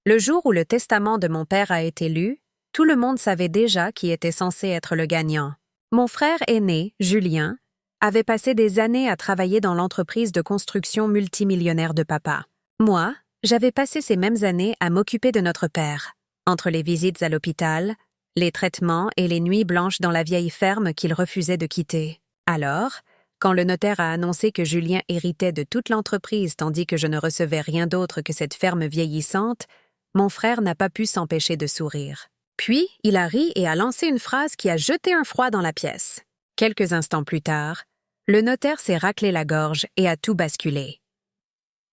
Le jour où le testament de mon père a été lu, tout le monde savait déjà qui était censé être le gagnant. Mon frère aîné, Julien, avait passé des années à travailler dans l'entreprise de construction multimillionnaire de papa. Moi, j'avais passé ces mêmes années à m'occuper de notre père, entre les visites à l'hôpital, les traitements et les nuits blanches dans la vieille ferme qu'il refusait de quitter. Alors, quand le notaire a annoncé que Julien héritait de toute l'entreprise tandis que je ne recevais rien d'autre que cette ferme vieillissante, mon frère n'a pas pu s'empêcher de sourire. Puis, il a ri et a lancé une phrase qui a jeté un froid dans la pièce. Quelques instants plus tard, le notaire s'est raclé la gorge et a tout basculé.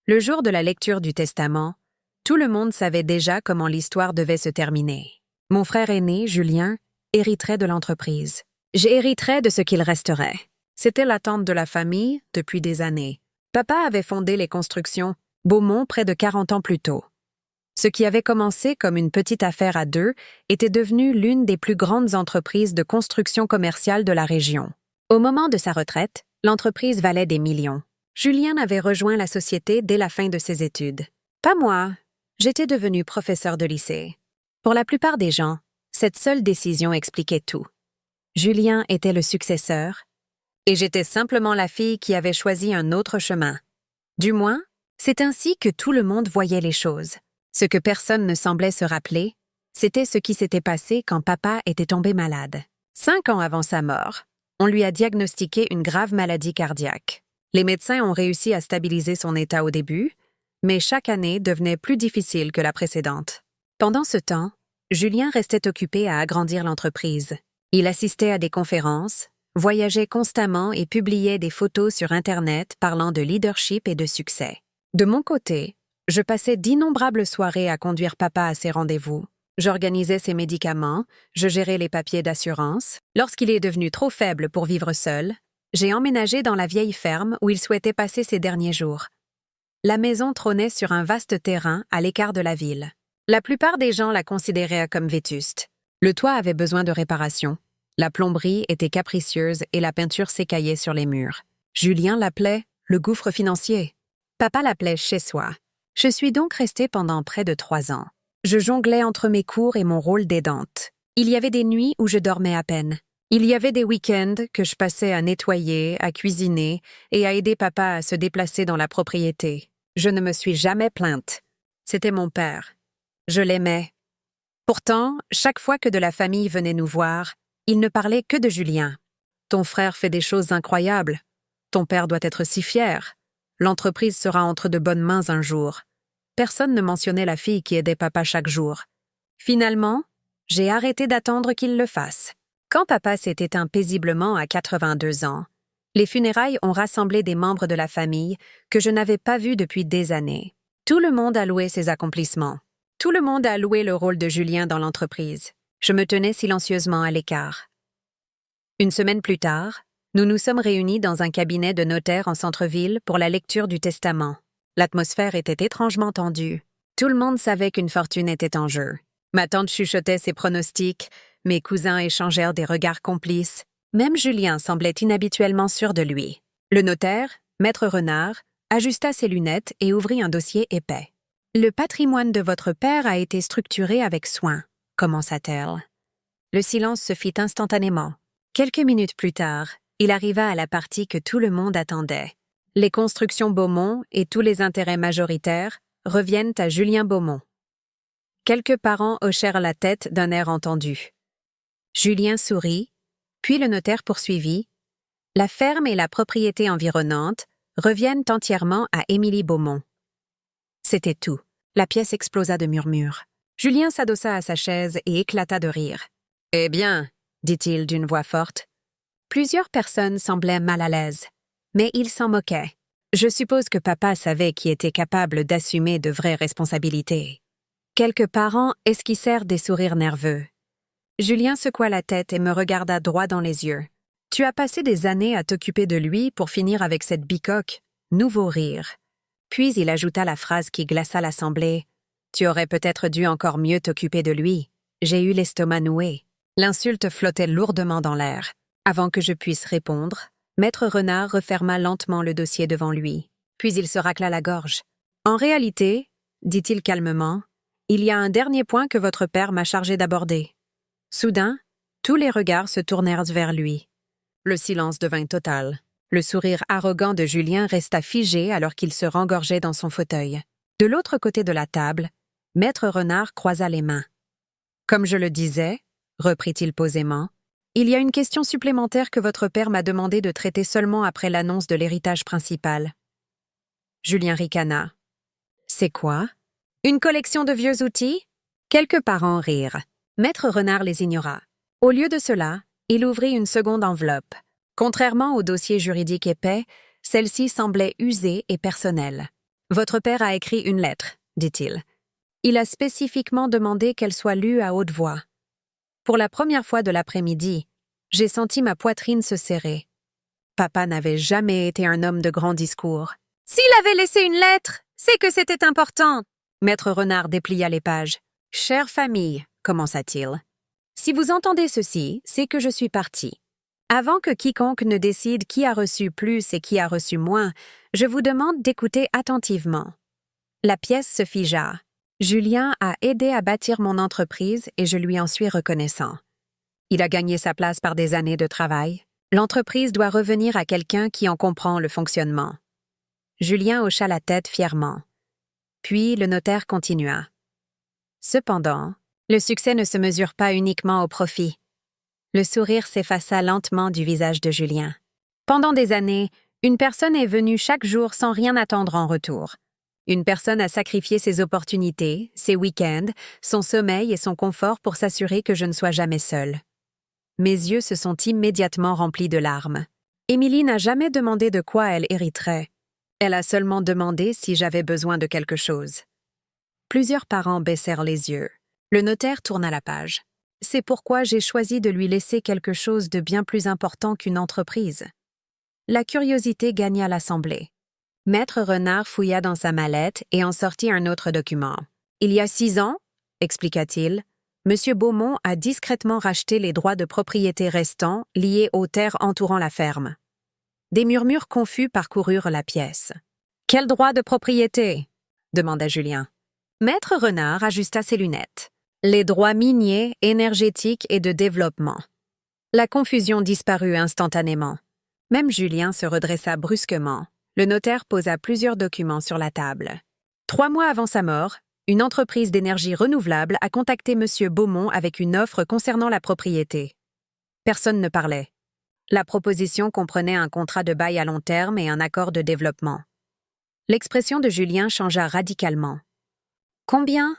Le jour de la lecture du testament, tout le monde savait déjà comment l'histoire devait se terminer. Mon frère aîné, Julien, hériterait de l'entreprise. J'hériterais de ce qu'il resterait. C'était l'attente de la famille depuis des années. Papa avait fondé les constructions Beaumont près de 40 ans plus tôt. Ce qui avait commencé comme une petite affaire à deux était devenu l'une des plus grandes entreprises de construction commerciale de la région. Au moment de sa retraite, l'entreprise valait des millions. Julien avait rejoint la société dès la fin de ses études. Pas moi. J'étais devenu professeur de lycée. Pour la plupart des gens, cette seule décision expliquait tout. Julien était le successeur, et j'étais simplement la fille qui avait choisi un autre chemin. Du moins, c'est ainsi que tout le monde voyait les choses. Ce que personne ne semblait se rappeler, c'était ce qui s'était passé quand papa était tombé malade. 5 ans avant sa mort, on lui a diagnostiqué une grave maladie cardiaque. Les médecins ont réussi à stabiliser son état au début, mais chaque année devenait plus difficile que la précédente. Pendant ce temps, Julien restait occupé à agrandir l'entreprise. Il assistait à des conférences, voyageait constamment et publiait des photos sur Internet parlant de leadership et de succès. De mon côté, je passais d'innombrables soirées à conduire papa à ses rendez-vous. J'organisais ses médicaments, je gérais les papiers d'assurance. Lorsqu'il est devenu trop faible pour vivre seul, j'ai emménagé dans la vieille ferme où il souhaitait passer ses derniers jours. La maison trônait sur un vaste terrain à l'écart de la ville. La plupart des gens la considéraient comme vétuste. Le toit avait besoin de réparation. La plomberie était capricieuse et la peinture s'écaillait sur les murs. Julien l'appelait le gouffre financier. Papa l'appelait chez soi. Je suis donc restée pendant près de 3 ans. Je jonglais entre mes cours et mon rôle d'aidante. Il y avait des nuits où je dormais à peine. Il y avait des week-ends que je passais à nettoyer, à cuisiner et à aider papa à se déplacer dans la propriété. Je ne me suis jamais plainte. C'était mon père. Je l'aimais. Pourtant, chaque fois que de la famille venait nous voir, il ne parlait que de Julien. Ton frère fait des choses incroyables. Ton père doit être si fier. L'entreprise sera entre de bonnes mains un jour. Personne ne mentionnait la fille qui aidait papa chaque jour. Finalement, j'ai arrêté d'attendre qu'il le fasse. Quand papa s'est éteint paisiblement à 82 ans, les funérailles ont rassemblé des membres de la famille que je n'avais pas vus depuis des années. Tout le monde a loué ses accomplissements. Tout le monde a loué le rôle de Julien dans l'entreprise. Je me tenais silencieusement à l'écart. Une semaine plus tard, nous nous sommes réunis dans un cabinet de notaire en centre-ville pour la lecture du testament. L'atmosphère était étrangement tendue. Tout le monde savait qu'une fortune était en jeu. Ma tante chuchotait ses pronostics, mes cousins échangèrent des regards complices. Même Julien semblait inhabituellement sûr de lui. Le notaire, Maître Renard, ajusta ses lunettes et ouvrit un dossier épais. « Le patrimoine de votre père a été structuré avec soin », commença-t-elle. Le silence se fit instantanément. Quelques minutes plus tard, il arriva à la partie que tout le monde attendait. Les constructions Beaumont et tous les intérêts majoritaires reviennent à Julien Beaumont. Quelques parents hochèrent la tête d'un air entendu. Julien sourit, puis le notaire poursuivit. La ferme et la propriété environnante reviennent entièrement à Émilie Beaumont. C'était tout. La pièce explosa de murmures. Julien s'adossa à sa chaise et éclata de rire. « Eh bien, dit-il d'une voix forte. Plusieurs personnes semblaient mal à l'aise, mais il s'en moquait. Je suppose que papa savait qui était capable d'assumer de vraies responsabilités. Quelques parents esquissèrent des sourires nerveux. Julien secoua la tête et me regarda droit dans les yeux. « Tu as passé des années à t'occuper de lui pour finir avec cette bicoque. » Nouveau rire. Puis il ajouta la phrase qui glaça l'assemblée. « Tu aurais peut-être dû encore mieux t'occuper de lui. J'ai eu l'estomac noué. » L'insulte flottait lourdement dans l'air. Avant que je puisse répondre, Maître Renard referma lentement le dossier devant lui. Puis il se racla la gorge. « En réalité, dit-il calmement, il y a un dernier point que votre père m'a chargé d'aborder. » Soudain, tous les regards se tournèrent vers lui. Le silence devint total. Le sourire arrogant de Julien resta figé alors qu'il se rengorgeait dans son fauteuil. De l'autre côté de la table, Maître Renard croisa les mains. « Comme je le disais, » reprit-il posément, « il y a une question supplémentaire que votre père m'a demandé de traiter seulement après l'annonce de l'héritage principal. » Julien ricana. « C'est quoi? Une collection de vieux outils ?» Quelques parents rirent. Maître Renard les ignora. Au lieu de cela, il ouvrit une seconde enveloppe. Contrairement au dossier juridique épais, celle-ci semblait usée et personnelle. « Votre père a écrit une lettre, » dit-il. Il a spécifiquement demandé qu'elle soit lue à haute voix. Pour la première fois de l'après-midi, j'ai senti ma poitrine se serrer. Papa n'avait jamais été un homme de grands discours. « S'il avait laissé une lettre, c'est que c'était important !» Maître Renard déplia les pages. « Chère famille, » commença-t-il. « Si vous entendez ceci, c'est que je suis parti. Avant que quiconque ne décide qui a reçu plus et qui a reçu moins, je vous demande d'écouter attentivement. » La pièce se figea. Julien a aidé à bâtir mon entreprise et je lui en suis reconnaissant. Il a gagné sa place par des années de travail. L'entreprise doit revenir à quelqu'un qui en comprend le fonctionnement. Julien hocha la tête fièrement. Puis le notaire continua. Cependant, le succès ne se mesure pas uniquement au profit. Le sourire s'effaça lentement du visage de Julien. Pendant des années, une personne est venue chaque jour sans rien attendre en retour. Une personne a sacrifié ses opportunités, ses week-ends, son sommeil et son confort pour s'assurer que je ne sois jamais seule. Mes yeux se sont immédiatement remplis de larmes. Émilie n'a jamais demandé de quoi elle hériterait. Elle a seulement demandé si j'avais besoin de quelque chose. Plusieurs parents baissèrent les yeux. Le notaire tourna la page. C'est pourquoi j'ai choisi de lui laisser quelque chose de bien plus important qu'une entreprise. La curiosité gagna l'assemblée. Maître Renard fouilla dans sa mallette et en sortit un autre document. « Il y a 6 ans, » expliqua-t-il, « M. Beaumont a discrètement racheté les droits de propriété restants liés aux terres entourant la ferme. » Des murmures confus parcoururent la pièce. « Quel droit de propriété ?» demanda Julien. Maître Renard ajusta ses lunettes. « Les droits miniers, énergétiques et de développement. » La confusion disparut instantanément. Même Julien se redressa brusquement. Le notaire posa plusieurs documents sur la table. 3 mois avant sa mort, une entreprise d'énergie renouvelable a contacté M. Beaumont avec une offre concernant la propriété. Personne ne parlait. La proposition comprenait un contrat de bail à long terme et un accord de développement. L'expression de Julien changea radicalement. « Combien ?»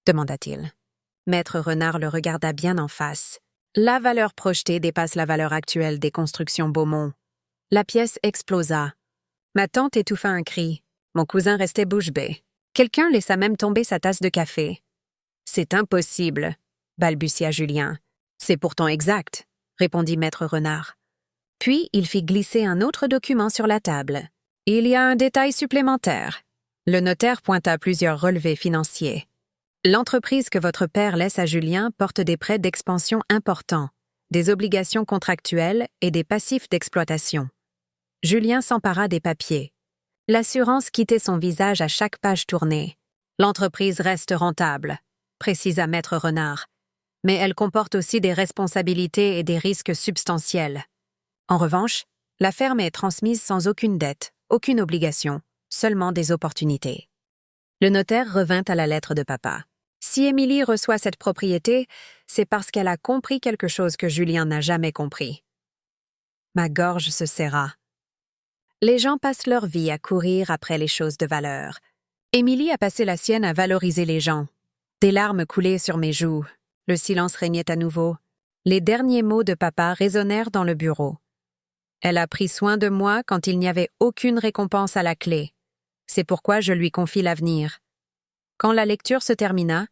demanda-t-il. Maître Renard le regarda bien en face. La valeur projetée dépasse la valeur actuelle des constructions Beaumont. La pièce explosa. Ma tante étouffa un cri. Mon cousin restait bouche bée. Quelqu'un laissa même tomber sa tasse de café. « C'est impossible !» balbutia Julien. « C'est pourtant exact !» répondit Maître Renard. Puis il fit glisser un autre document sur la table. « Il y a un détail supplémentaire. » Le notaire pointa plusieurs relevés financiers. « L'entreprise que votre père laisse à Julien porte des prêts d'expansion importants, des obligations contractuelles et des passifs d'exploitation. » Julien s'empara des papiers. L'assurance quittait son visage à chaque page tournée. « L'entreprise reste rentable », précisa Maître Renard. « Mais elle comporte aussi des responsabilités et des risques substantiels. En revanche, la ferme est transmise sans aucune dette, aucune obligation, seulement des opportunités. » Le notaire revint à la lettre de papa. Si Émilie reçoit cette propriété, c'est parce qu'elle a compris quelque chose que Julien n'a jamais compris. Ma gorge se serra. Les gens passent leur vie à courir après les choses de valeur. Émilie a passé la sienne à valoriser les gens. Des larmes coulaient sur mes joues. Le silence régnait à nouveau. Les derniers mots de papa résonnèrent dans le bureau. Elle a pris soin de moi quand il n'y avait aucune récompense à la clé. C'est pourquoi je lui confie l'avenir. Quand la lecture se termina,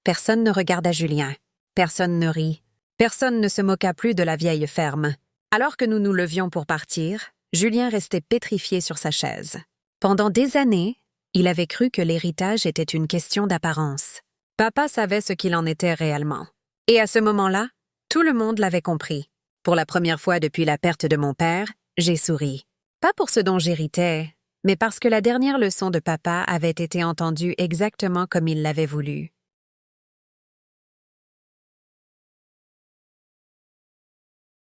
personne ne regarda Julien. Personne ne rit. Personne ne se moqua plus de la vieille ferme. Alors que nous nous levions pour partir, Julien restait pétrifié sur sa chaise. Pendant des années, il avait cru que l'héritage était une question d'apparence. Papa savait ce qu'il en était réellement. Et à ce moment-là, tout le monde l'avait compris. Pour la première fois depuis la perte de mon père, j'ai souri. Pas pour ce dont j'héritais, mais parce que la dernière leçon de papa avait été entendue exactement comme il l'avait voulu.